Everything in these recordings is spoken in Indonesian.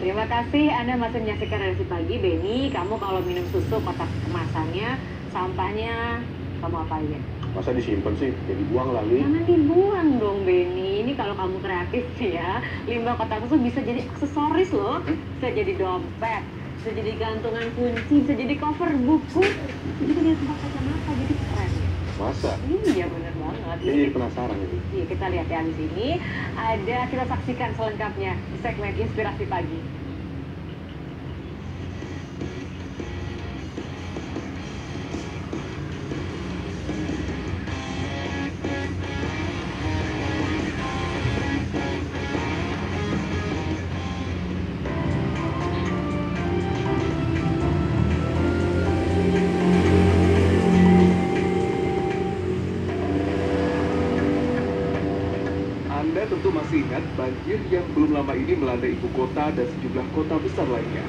terima kasih Anda masih menyaksikan Redaksi Pagi. Benny, kamu kalau minum susu kotak kemasannya, sampahnya kamu apain? Masa disimpan sih? Ya dibuang lagi. Jangan dibuang dong, Benny. Ini kalau kamu kreatif sih ya, limbah kotak susu bisa jadi aksesoris loh. Bisa jadi dompet, bisa jadi gantungan kunci, bisa jadi cover buku, bisa jadi tempat kacamata, jadi keren. Masa? Iya, bener banget. Jadi penasaran ini. Iya, kita lihat ya di sini. Kita saksikan selengkapnya di segmen Inspirasi Pagi. Anda tentu masih ingat banjir yang belum lama ini melanda ibu kota dan sejumlah kota besar lainnya.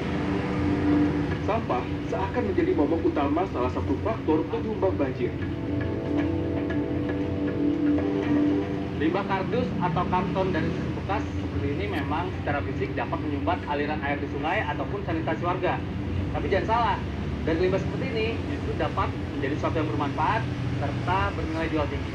Sampah seakan menjadi momok utama salah satu faktor penyumbang banjir. Limbah kardus atau karton dari susu bekas seperti ini memang secara fisik dapat menyumbat aliran air di sungai ataupun sanitasi warga. Tapi jangan salah, dari limbah seperti ini itu dapat menjadi sesuatu yang bermanfaat serta bernilai jual tinggi.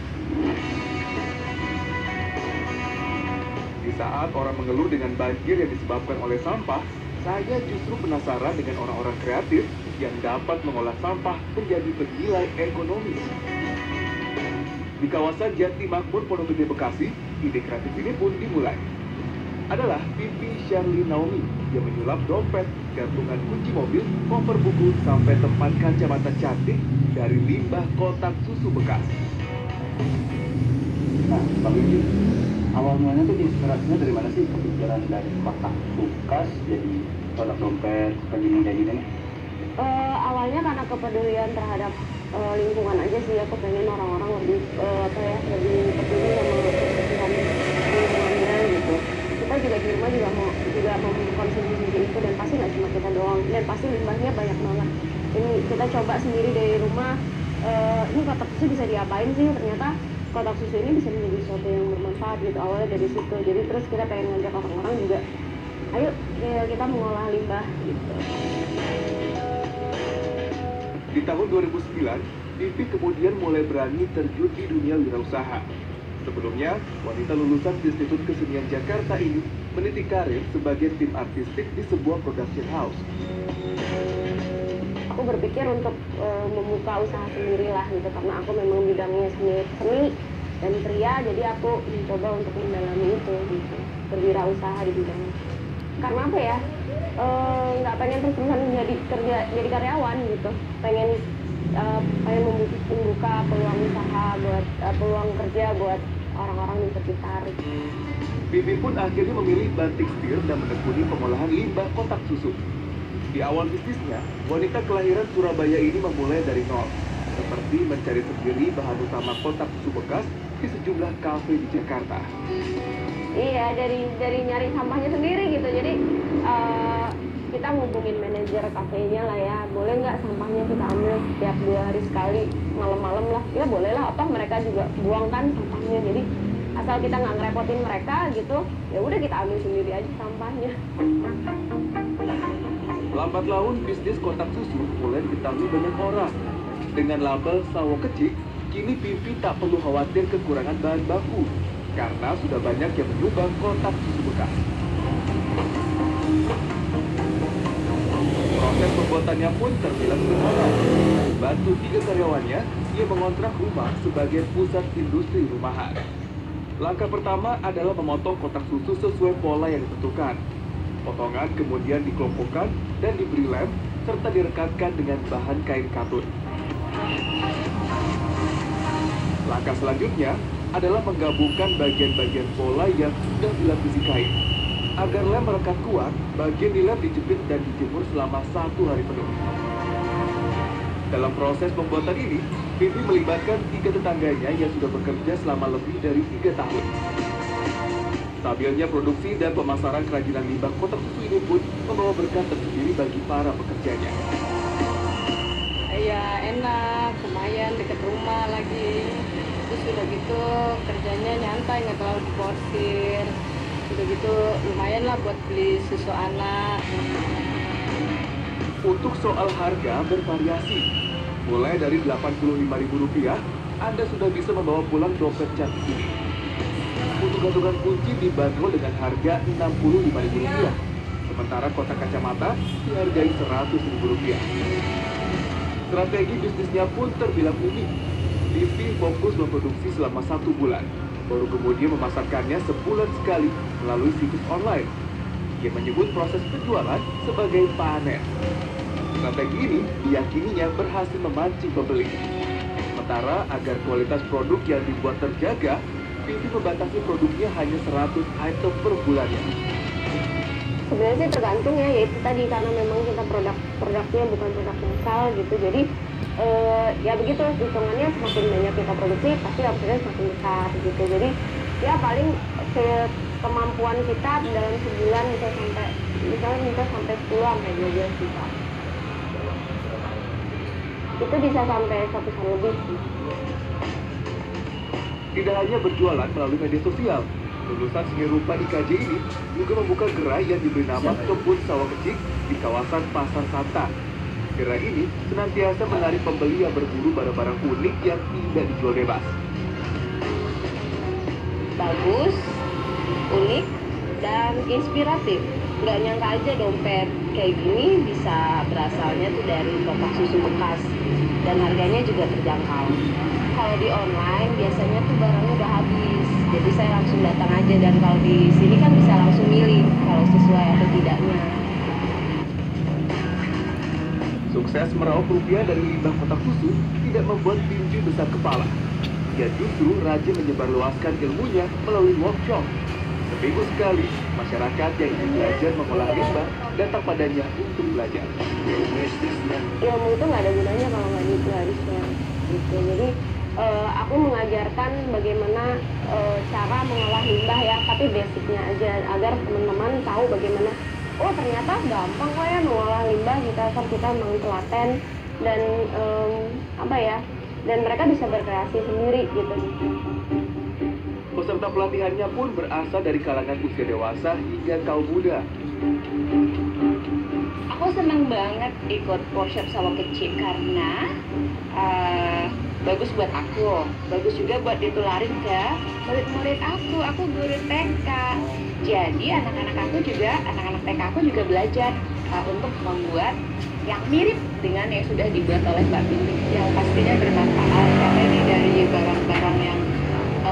Di saat orang mengeluh dengan banjir yang disebabkan oleh sampah, saya justru penasaran dengan orang-orang kreatif yang dapat mengolah sampah menjadi bernilai ekonomi. Di kawasan Jati Makmur, Pondok Gede, Bekasi, ide kreatif ini pun dimulai. Adalah Pipi Sherly Naomi yang menyulap dompet, gantungan kunci mobil, koper buku, sampai tempat kacamata cantik dari limbah kotak susu bekas. Nah, Pak Widi, awal mulanya tuh inspirasinya dari mana sih? Kepikiran dari kotak bekas jadi kotak dompet, kayak gini. Awalnya karena kepedulian terhadap lingkungan aja sih. Aku pengen orang-orang lebih lebih peduli sama kebersihan lingkungannya gitu. Kita juga di rumah juga mau mengkonsumsi itu, dan pasti nggak cuma kita doang, dan pasti limbahnya banyak banget. Ini kita coba sendiri dari rumah. Ini kotak susu bisa diapain sih? Ternyata kotak susu ini bisa menjadi sesuatu yang bermanfaat gitu. Awalnya dari situ. Jadi terus kita pengen ngajak orang-orang juga, ayo kita mengolah limbah gitu. Di tahun 2009, Pipi kemudian mulai berani terjun di dunia wirausaha. Sebelumnya, wanita lulusan Institut Kesenian Jakarta ini meniti karir sebagai tim artistik di sebuah production house. Aku berpikir untuk membuka usaha sendiri lah gitu, karena aku memang bidangnya seni dan pria, jadi aku mencoba untuk mendalami itu gitu, berwirausasaha di bidangnya. Karena apa ya, nggak pengen terus-terusan jadi karyawan gitu, pengen membuka peluang usaha buat peluang kerja buat orang-orang di sekitar. Pipi pun akhirnya memilih batik setir dan menekuni pengolahan limbah kotak susu. Di awal bisnisnya, wanita kelahiran Surabaya ini memulai dari nol, seperti mencari sendiri bahan utama kotak susu bekas di sejumlah kafe di Jakarta. Iya, dari nyari sampahnya sendiri gitu. Jadi kita ngubungin manajer kafenya lah ya, boleh nggak sampahnya kita ambil tiap 2 hari sekali, malam-malam lah. Ya boleh lah, apa mereka juga buang kan sampahnya. Jadi asal kita nggak ngerepotin mereka gitu, ya udah kita ambil sendiri aja sampahnya. Lambat laun, bisnis kotak susu mulai diketahui banyak orang. Dengan label Sawo Kecik, kini Pipi tak perlu khawatir kekurangan bahan baku, karena sudah banyak yang menyumbang kotak susu bekas. Proses pembuatannya pun terbilang sederhana. Bantu 3 karyawannya, ia mengontrak rumah sebagai pusat industri rumahan. Langkah pertama adalah memotong kotak susu sesuai pola yang ditentukan. Potongan kemudian dikelompokkan dan diberi lem, serta direkatkan dengan bahan kain katun. Langkah selanjutnya adalah menggabungkan bagian-bagian pola yang sudah dilapisi kain. Agar lem merekat kuat, bagian di lem dijepit dan dijemur selama 1 hari penuh. Dalam proses pembuatan ini, Pipi melibatkan 3 tetangganya yang sudah bekerja selama lebih dari 3 tahun. Stabilnya produksi dan pemasaran kerajinan limbah kotak susu ini pun membawa berkah tersendiri bagi para pekerjanya. Ya enak, lumayan deket rumah lagi. Terus udah gitu kerjanya nyantai, nggak terlalu diporsir. Udah gitu lumayan lah buat beli susu anak. Untuk soal harga bervariasi. Mulai dari Rp85.000, Anda sudah bisa membawa pulang dompet cantik ini. Untuk gantungan kunci dibanderol dengan harga Rp65.000. Sementara kotak kacamata dihargai Rp100.000. Strategi bisnisnya pun terbilang unik. Living fokus memproduksi selama 1 bulan, baru kemudian memasarkannya sebulan sekali melalui situs online. Ia menyebut proses penjualan sebagai panen. Strategi ini diyakininya berhasil memancing pembeli. Sementara agar kualitas produk yang dibuat terjaga, Vivi membatasi produknya hanya 100 item per bulannya. Sebenarnya sih tergantung ya, yaitu tadi karena memang kita produknya bukan produk massal gitu, jadi ya begitu hitungannya, semakin banyak kita produksi pasti omsetnya semakin besar gitu. Jadi ya paling kemampuan kita dalam sebulan bisa sampai 10 sampai 12 juta. Itu bisa sampai 1 lebih sih. Tidak hanya berjualan melalui media sosial, lulusan seni rupa IKJ ini juga membuka gerai yang diberi nama Kebun Sawah Kecik di kawasan Pasar Santa. Gerai ini senantiasa menarik pembeli yang berburu barang-barang unik yang tidak dijual bebas. Bagus, unik, dan inspiratif. Nggak nyangka aja dompet kayak gini bisa berasalnya tuh dari kotak susu bekas, dan harganya juga terjangkau. Kalau di online biasanya tuh barangnya udah habis, jadi saya langsung datang aja, dan kalau di sini kan bisa langsung milih kalau sesuai atau tidaknya. Sukses meraup rupiah dari limbah kotak susu tidak membuat Pinju besar kepala. Dia justru rajin menyebarluaskan ilmunya melalui workshop. Seminggu sekali, masyarakat yang ingin belajar mengolah limbah datang padanya untuk belajar. Ilmu itu nggak ada gunanya kalau nggak dipelajari gitu. Jadi aku mengajarkan bagaimana cara mengolah limbah ya, tapi basicnya aja agar teman-teman tahu bagaimana. Oh ternyata gampang kok ya mengolah limbah kita memang telaten dan dan mereka bisa berkreasi sendiri gitu. Peserta pelatihannya pun berasal dari kalangan usia dewasa hingga kaum muda. Aku seneng banget ikut workshop Sawah Kecik karena bagus buat aku, bagus juga buat ditularin ke murid-murid aku guru TK. Jadi anak-anak TK aku juga belajar untuk membuat yang mirip dengan yang sudah dibuat oleh Mbak Bintik, yang pastinya bermanfaat karena ini dari barang-barang yang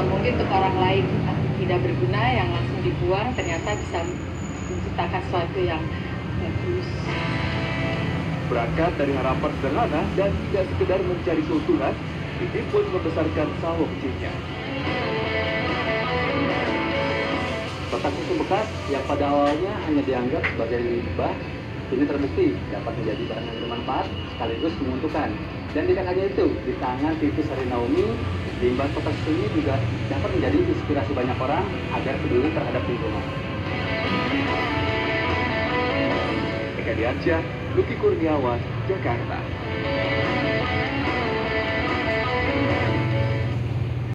mungkin untuk orang lain tidak berguna, yang langsung dibuang ternyata bisa menciptakan sesuatu yang bagus. Berangkat dari harapan sederhana dan tidak sekedar mencari keuntungan, Vivi pun membesarkan sawah kecilnya. Kotak susu bekas yang pada awalnya hanya dianggap sebagai limbah, kini terbukti dapat menjadi barang yang bermanfaat sekaligus menguntungkan. Dan tidak hanya itu, di tangan Vivi Sari Naomi, limbah kotak susu ini juga dapat menjadi inspirasi banyak orang agar peduli terhadap lingkungan. Eka Diansyah, Luki Kurniawan, Jakarta.